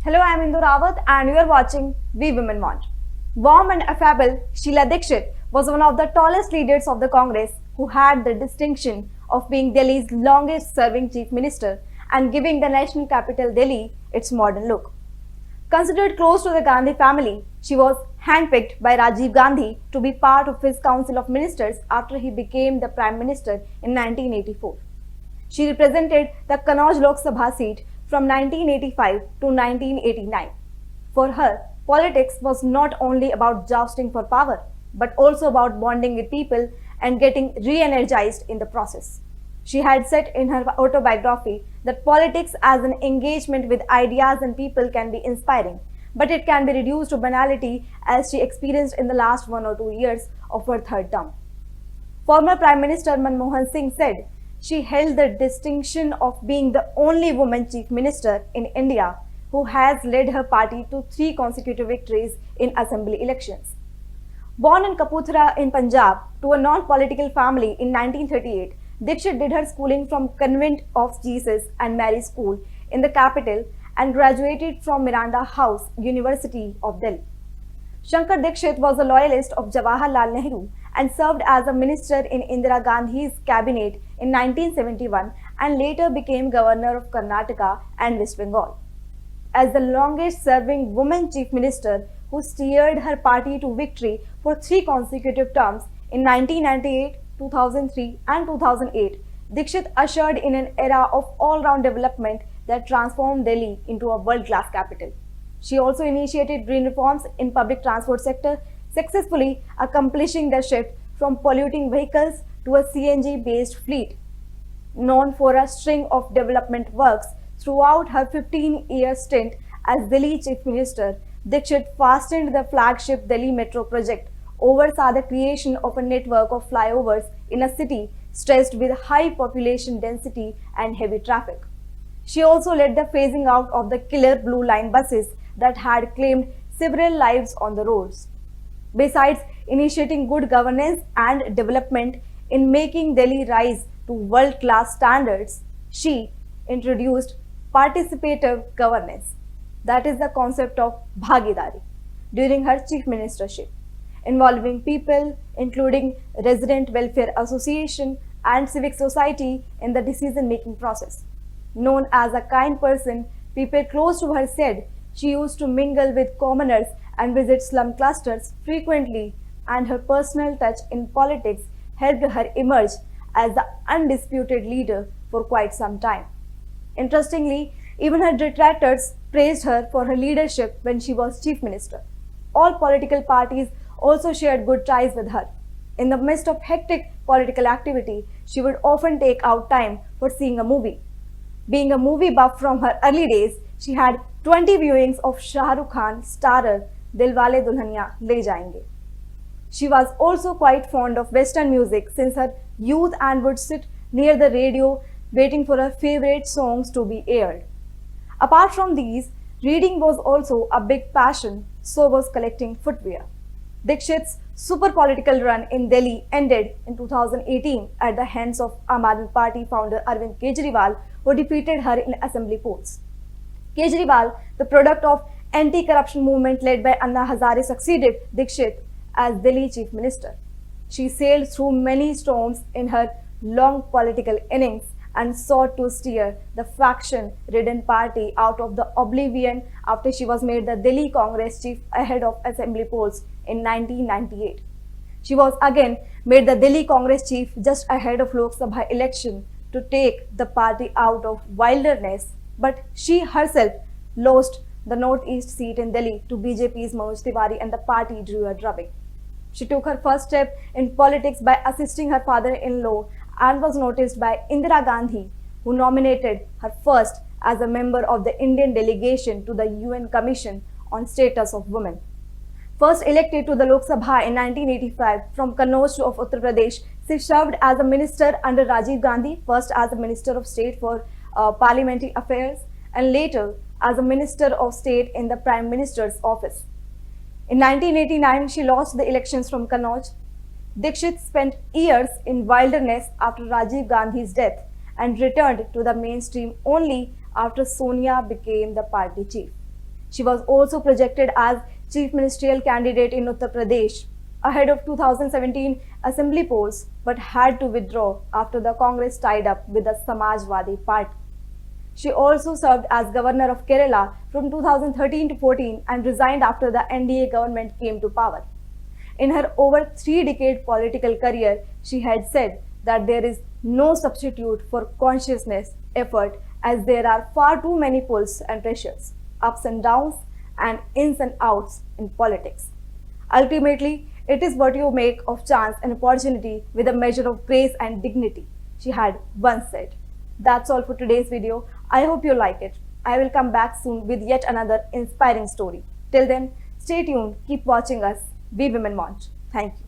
Hello, I am Indu Rawat and you are watching We Women Want. Warm and affable, Sheila Dikshit was one of the tallest leaders of the Congress who had the distinction of being Delhi's longest serving chief minister and giving the national capital Delhi its modern look. Considered close to the Gandhi family, she was handpicked by Rajiv Gandhi to be part of his Council of Ministers after he became the Prime Minister in 1984. She represented the Kannauj Lok Sabha seat from 1985 to 1989. For her, politics was not only about jousting for power, but also about bonding with people and getting re energized in the process. She had said in her autobiography that politics as an engagement with ideas and people can be inspiring, but it can be reduced to banality as she experienced in the last 1 or 2 years of her third term. Former Prime Minister Manmohan Singh said she held the distinction of being the only woman chief minister in India who has led her party to 3 consecutive victories in assembly elections. Born in Kaputhra in Punjab to a non-political family in 1938, Dikshit did her schooling from Convent of Jesus and Mary School in the capital and graduated from Miranda House, University of Delhi. Shankar Dikshit was a loyalist of Jawaharlal Nehru and served as a minister in Indira Gandhi's cabinet in 1971 and later became governor of Karnataka and West Bengal. As the longest serving woman chief minister who steered her party to victory for 3 consecutive terms in 1998, 2003 and 2008, Dikshit ushered in an era of all-round development that transformed Delhi into a world-class capital. She also initiated green reforms in public transport sector, successfully accomplishing the shift from polluting vehicles to a CNG-based fleet. Known for a string of development works throughout her 15-year stint as Delhi Chief Minister, Dikshit fastened the flagship Delhi Metro project, oversaw the creation of a network of flyovers in a city stressed with high population density and heavy traffic. She also led the phasing out of the killer Blue Line buses that had claimed several lives on the roads. Besides initiating good governance and development in making Delhi rise to world-class standards, she introduced participative governance, that is the concept of bhagidari, during her chief ministership, involving people including resident welfare association and civic society in the decision-making process. Known as a kind person, people close to her said she used to mingle with commoners and visit slum clusters frequently, and her personal touch in politics helped her emerge as the undisputed leader for quite some time. Interestingly, even her detractors praised her for her leadership when she was chief minister. All political parties also shared good ties with her. In the midst of hectic political activity, she would often take out time for seeing a movie. Being a movie buff from her early days, she had 20 viewings of Shah Rukh Khan starrer Dilwale Dulhania Le Jayenge. She was also quite fond of Western music since her youth and would sit near the radio waiting for her favorite songs to be aired. Apart from these, reading was also a big passion, so was collecting footwear. Dikshit's super political run in Delhi ended in 2018 at the hands of Aam Aadmi Party founder Arvind Kejriwal, who defeated her in assembly polls. Kejriwal, the product of anti-corruption movement led by Anna Hazare, succeeded Dikshit as Delhi chief minister. She sailed through many storms in her long political innings and sought to steer the faction-ridden party out of the oblivion after she was made the Delhi Congress chief ahead of assembly polls in 1998. She was again made the Delhi Congress chief just ahead of Lok Sabha election to take the party out of wilderness, but she herself lost the northeast seat in Delhi to BJP's Manoj Tiwari and the party drew a drubbing. She took her first step in politics by assisting her father-in-law and was noticed by Indira Gandhi, who nominated her first as a member of the Indian delegation to the UN Commission on Status of Women. First elected to the Lok Sabha in 1985 from Kannauj of Uttar Pradesh, she served as a minister under Rajiv Gandhi, first as a Minister of State for Parliamentary Affairs and later as a Minister of State in the Prime Minister's office. In 1989, she lost the elections from Kannauj. Dikshit spent years in wilderness after Rajiv Gandhi's death and returned to the mainstream only after Sonia became the party chief. She was also projected as chief ministerial candidate in Uttar Pradesh ahead of 2017 assembly polls, but had to withdraw after the Congress tied up with the Samajwadi Party. She also served as governor of Kerala from 2013 to 14 and resigned after the NDA government came to power. In her over 3-decade political career, she had said that there is no substitute for consciousness, effort, as there are far too many pulls and pressures, ups and downs, and ins and outs in politics. Ultimately, it is what you make of chance and opportunity with a measure of grace and dignity, she had once said. That's all for today's video. I hope you like it. I will come back soon with yet another inspiring story. Till then, stay tuned, keep watching us. We Women Want. Thank you.